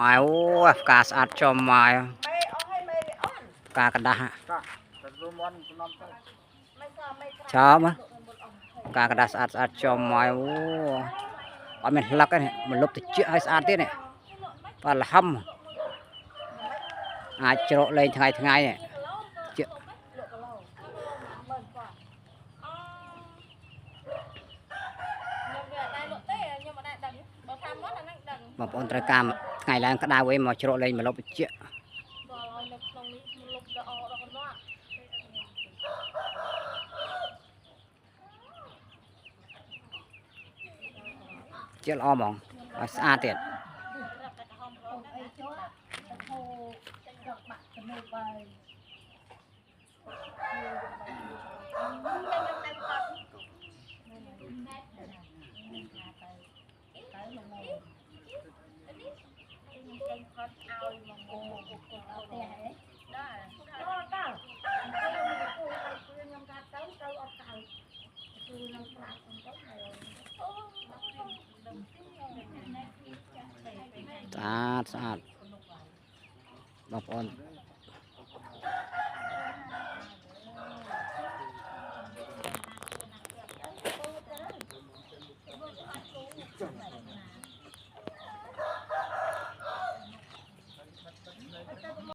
ម៉ែអូផ្កាស្អាតចំម៉ែផ្កាកដាស់ចាំផ្កាកដាស់ស្អាតចំម៉ែអូអត់មានស្លឹកទេមកលុបតិចឲ្យស្អាតទៀតនេះបាទលហឹមអាចច្រកលេងថ្ងៃនេះបងប្អូនត្រូវការថ្ងៃឡើងក្តៅអីមកច្រកលេងមកលុបតិចជាល្អហ្មងឲ្យស្អាតទៀតស្អាតបងប្អូន